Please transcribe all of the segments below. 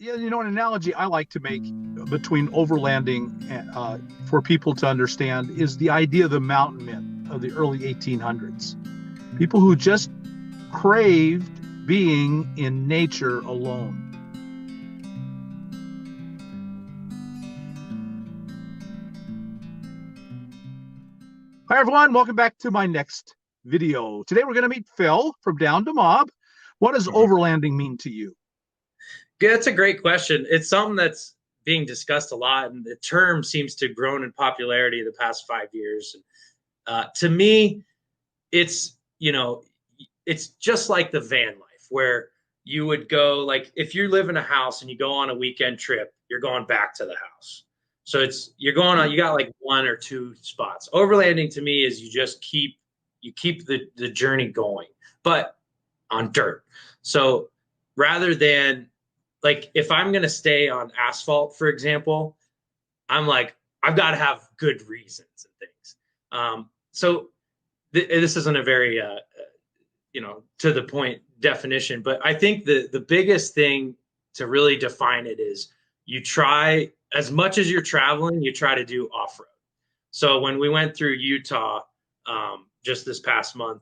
Yeah, an analogy I like to make between overlanding for people to understand is the idea of the mountain men of the early 1800s. People who just craved being in nature alone. Hi, everyone. Welcome back to my next video. Today, we're going to meet Phil from Down to Mob. What does overlanding mean to you? Yeah, that's a great question. It's something that's being discussed a lot, and the term seems to have grown in popularity the past 5 years. To me, it's it's just like the van life, where you would go, like if you live in a house and you go on a weekend trip, you're going back to the house. So you're going on. You got like one or two spots. Overlanding to me is you keep the journey going, but on dirt. So rather than, like, if I'm going to stay on asphalt, for example, I'm like, I've got to have good reasons and things. So this isn't a very, to the point definition, but I think the biggest thing to really define it is you try, as much as you're traveling, you try to do off-road. So when we went through Utah just this past month,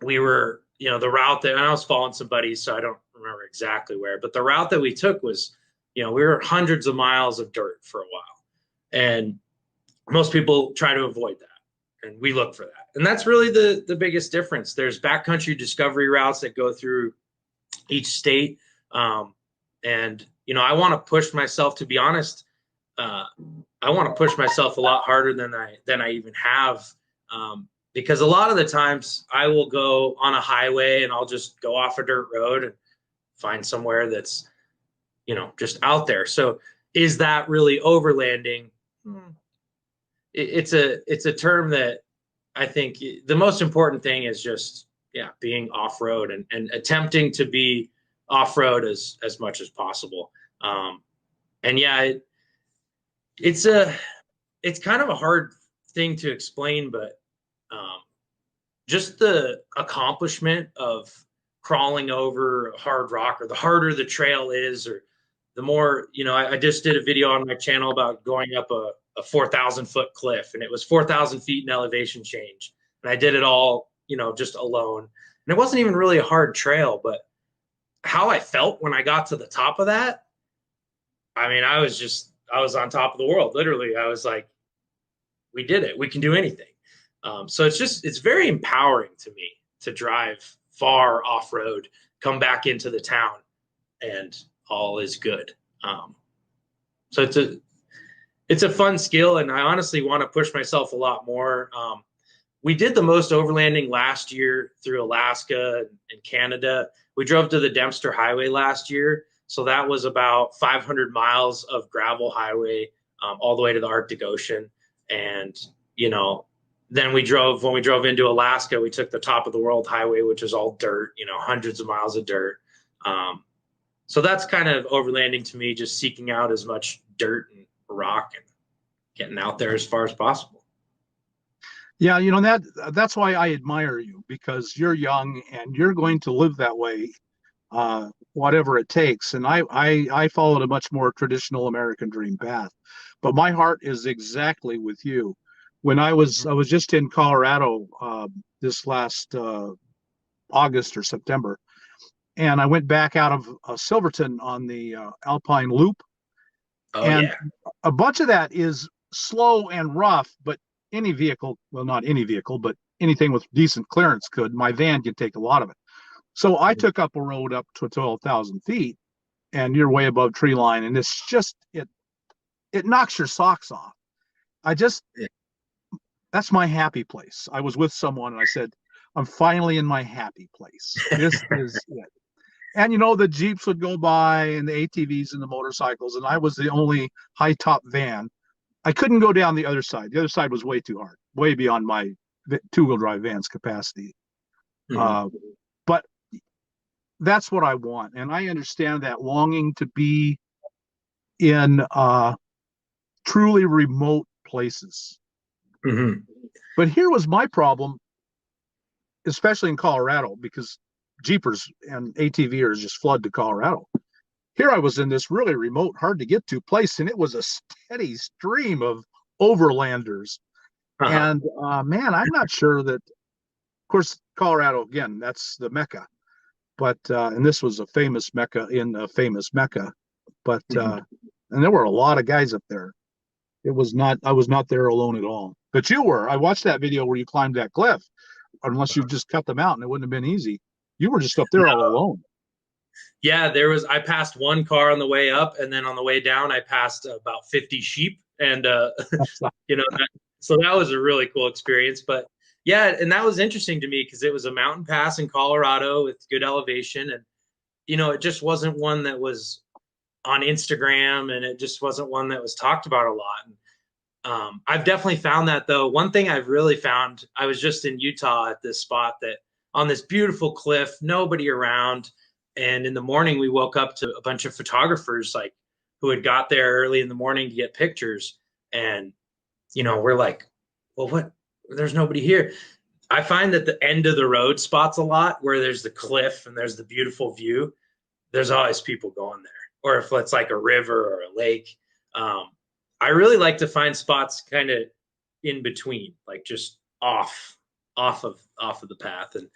we were, the route that, and I was following some buddies, so I don't remember exactly where, but the route that we took was, we were hundreds of miles of dirt for a while. And most people try to avoid that. And we look for that. And that's really the biggest difference. There's backcountry discovery routes that go through each state. And, I want to push myself, to be honest. I want to push myself a lot harder than I even have. Because a lot of the times I will go on a highway and I'll just go off a dirt road and find somewhere that's, just out there. So is that really overlanding? It's a term that I think the most important thing is just, being off-road and attempting to be off-road as much as possible. And it's kind of a hard thing to explain, but just the accomplishment of crawling over hard rock, or the harder the trail is, or the more, I just did a video on my channel about going up a 4,000 foot cliff, and it was 4,000 feet in elevation change. And I did it all, just alone. And it wasn't even really a hard trail, but how I felt when I got to the top of that, I mean, I was on top of the world. Literally. I was like, we did it. We can do anything. So it's very empowering to me to drive far off-road, come back into the town, and all is good. So it's a fun skill, and I honestly want to push myself a lot more. We did the most overlanding last year through Alaska and Canada. We drove to the Dempster Highway last year. So that was about 500 miles of gravel highway all the way to the Arctic Ocean. And, then when we drove into Alaska, we took the top of the world highway, which is all dirt, hundreds of miles of dirt. So that's kind of overlanding to me, just seeking out as much dirt and rock and getting out there as far as possible. Yeah, that's why I admire you, because you're young and you're going to live that way, whatever it takes. And I followed a much more traditional American dream path, but my heart is exactly with you. When I was just in Colorado this last August or September, and I went back out of Silverton on the Alpine Loop. Oh, and yeah. A bunch of that is slow and rough, but any vehicle, well, not any vehicle, but anything with decent clearance could. My van could take a lot of it. So I took up a road up to 12,000 feet, and you're way above tree line, and it's just, it knocks your socks off. That's my happy place. I was with someone and I said, I'm finally in my happy place. This is it. And the Jeeps would go by, and the ATVs and the motorcycles, and I was the only high top van. I couldn't go down the other side. The other side was way too hard, way beyond my two-wheel drive van's capacity. But that's what I want. And I understand that longing to be in truly remote places. But here was my problem, especially in Colorado, because Jeepers and ATVers just flood to Colorado. Here I was in this really remote, hard to get to place, and it was a steady stream of overlanders. Uh-huh. And man, I'm not sure that, of course, Colorado, again, that's the Mecca. But and this was a famous Mecca in a famous Mecca. But Mhm. and there were a lot of guys up there. It was not, I was not there alone at all. But you were. I watched that video where you climbed that cliff. Unless you just cut them out, and it wouldn't have been easy. You were just up there all alone. Yeah, I passed one car on the way up, and then on the way down, I passed about 50 sheep. And, so that was a really cool experience. But yeah, and that was interesting to me because it was a mountain pass in Colorado with good elevation. And, it just wasn't one that was on Instagram, and it just wasn't one that was talked about a lot. And, I've definitely found that, though. One thing I've really found, I was just in Utah at this spot that on this beautiful cliff, nobody around. And in the morning, we woke up to a bunch of photographers like who had got there early in the morning to get pictures. And, we're like, well, what? There's nobody here. I find that the end of the road spots a lot where there's the cliff and there's the beautiful view. There's always people going there. Or if it's like a river or a lake. I really like to find spots kind of in between, like just off of the path. And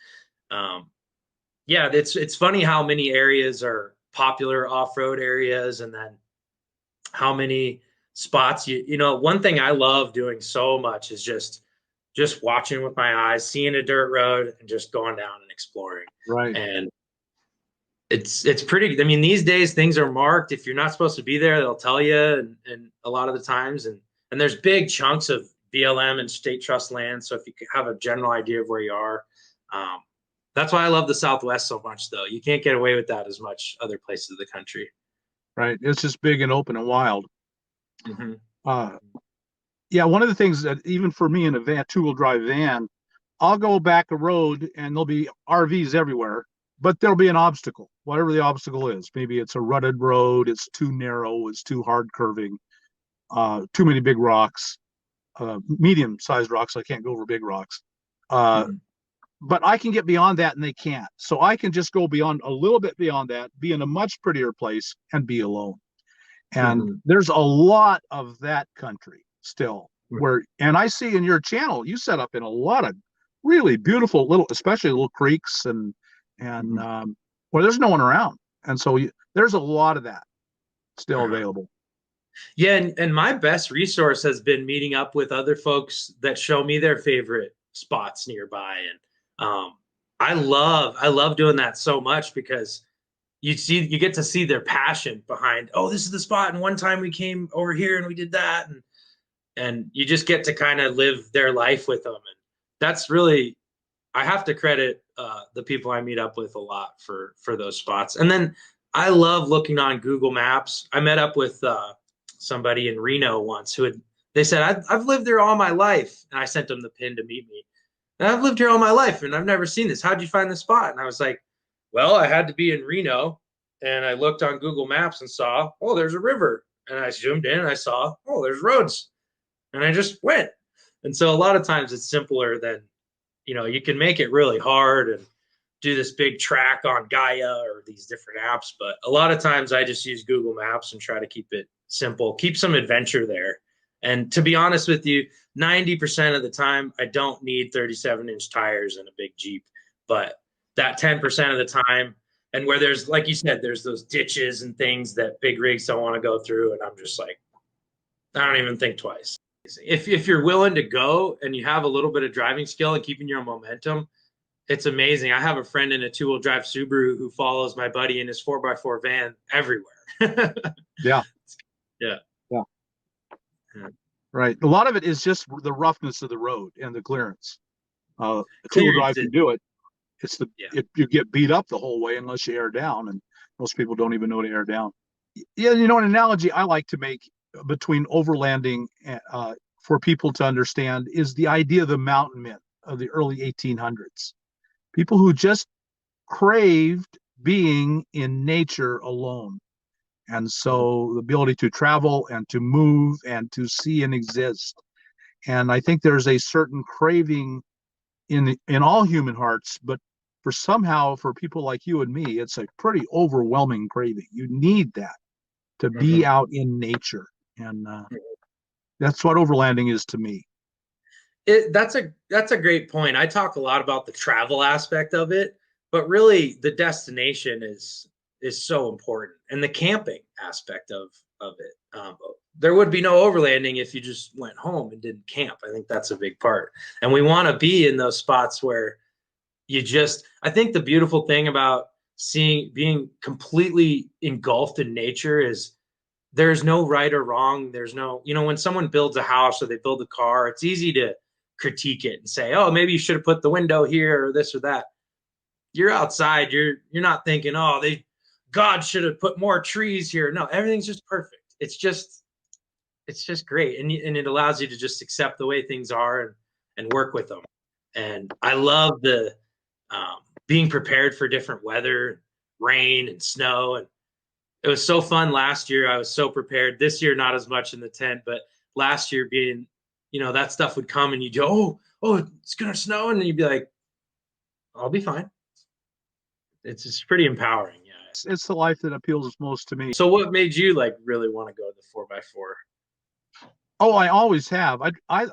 yeah, it's funny how many areas are popular off-road areas, and then how many spots one thing I love doing so much is just watching with my eyes, seeing a dirt road and just going down and exploring. Right. And it's pretty, I mean, these days things are marked. If you're not supposed to be there, they'll tell you, and a lot of the times, and there's big chunks of BLM and state trust land. So if you have a general idea of where you are, that's why I love the Southwest so much, though. You can't get away with that as much other places of the country. Right. It's just big and open and wild. Mm-hmm. Yeah, one of the things that even for me in a van, two-wheel drive van, I'll go back a road and there'll be RVs everywhere, but there'll be an obstacle, whatever the obstacle is. Maybe it's a rutted road, it's too narrow, it's too hard curving, too many big rocks, medium-sized rocks. I can't go over big rocks. Mm-hmm. But I can get beyond that and they can't. So I can just go beyond a little bit beyond that, be in a much prettier place and be alone. And Mm-hmm. there's a lot of that country still where, and I see in your channel, you set up in a lot of really beautiful little, especially little creeks and where there's no one around. And so there's a lot of that still available. Yeah. And my best resource has been meeting up with other folks that show me their favorite spots nearby. And I love doing that so much because you get to see their passion behind, oh, this is the spot. And one time we came over here and we did that. And you just get to kind of live their life with them. And that's really, I have to credit the people I meet up with a lot for those spots. And then I love looking on Google Maps. I met up with somebody in Reno once they said, I've lived there all my life. And I sent them the pin to meet me. And I've lived here all my life and I've never seen this. How'd you find the spot? And I was like, well, I had to be in Reno, and I looked on Google Maps and saw, oh, there's a river. And I zoomed in and I saw, oh, there's roads. And I just went. And so a lot of times it's simpler than, you can make it really hard and do this big track on Gaia or these different apps. But a lot of times I just use Google Maps and try to keep it simple, keep some adventure there. And to be honest with you, 90% of the time, I don't need 37-inch tires and a big Jeep. But that 10% of the time, and where there's, like you said, there's those ditches and things that big rigs don't want to go through. And I'm just like, I don't even think twice. If you're willing to go and you have a little bit of driving skill and keeping your momentum, it's amazing. I have a friend in a two-wheel drive Subaru who follows my buddy in his 4x4 van everywhere. Yeah. Yeah. Yeah. Right. A lot of it is just the roughness of the road and the clearance. A two-wheel drive can do it. It's you get beat up the whole way unless you air down, and most people don't even know to air down. Yeah, an analogy I like to make between overlanding for people to understand is the idea of the mountain men of the early 1800s. People who just craved being in nature alone. And so the ability to travel and to move and to see and exist. And I think there's a certain craving in all human hearts, but for somehow for people like you and me, it's a pretty overwhelming craving. You need that to be out in nature. And that's what overlanding is to me. That's a great point. I talk a lot about the travel aspect of it, but really the destination is so important, and the camping aspect of it. There would be no overlanding if you just went home and didn't camp. I think that's a big part, and we want to be in those spots where you just. I think the beautiful thing about being completely engulfed in nature is there's no right or wrong. There's no, when someone builds a house or they build a car, it's easy to critique it and say, oh, maybe you should have put the window here or this or that. You're outside. You're not thinking, oh, God should have put more trees here. No, everything's just perfect. It's just great. And it allows you to just accept the way things are and work with them. And I love the being prepared for different weather, rain and snow. And it was so fun last year. I was so prepared. This year, not as much in the tent, but last year being, that stuff would come and you'd go, oh, it's going to snow. And then you'd be like, I'll be fine. It's pretty empowering. Yeah. It's the life that appeals most to me. So what made you really want to go to the 4x4? Oh, I always have. Well, I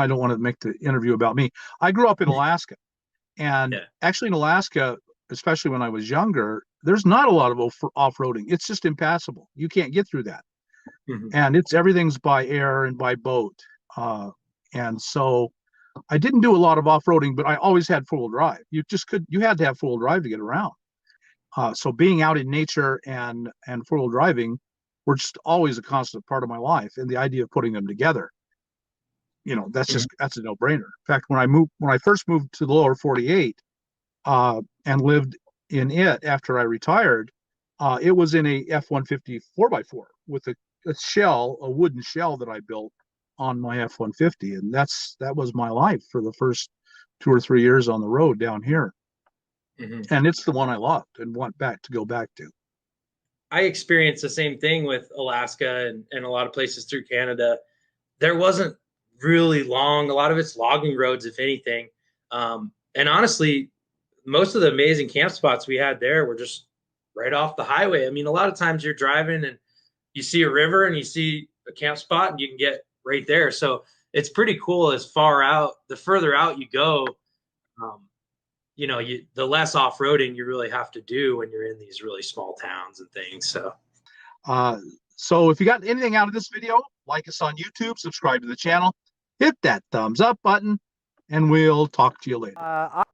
don't want to make the interview about me. I grew up in Alaska, and actually in Alaska, especially when I was younger, there's not a lot of off-roading. It's just impassable. You can't get through that. And everything's by air and by boat. And so I didn't do a lot of off-roading, but I always had four-wheel drive. You had to have four-wheel drive to get around. So being out in nature and four-wheel driving were just always a constant part of my life. And the idea of putting them together, that's a no-brainer. In fact, when I first moved to the lower 48 and lived in it after I retired, it was in a F-150 4x4 with a wooden shell that I built on my F-150, and that was my life for the first 2 or 3 years on the road down here. And it's the one I loved and want to go back to. I experienced the same thing with Alaska and a lot of places through Canada. There wasn't really long. A lot of it's logging roads, if anything. And honestly, most of the amazing camp spots we had there were just right off the highway. I mean, a lot of times you're driving and you see a river and you see a camp spot and you can get right there. So it's pretty cool. The further out you go, the less off-roading you really have to do when you're in these really small towns and things. So if you got anything out of this video, like us on YouTube, subscribe to the channel, hit that thumbs up button, and we'll talk to you later.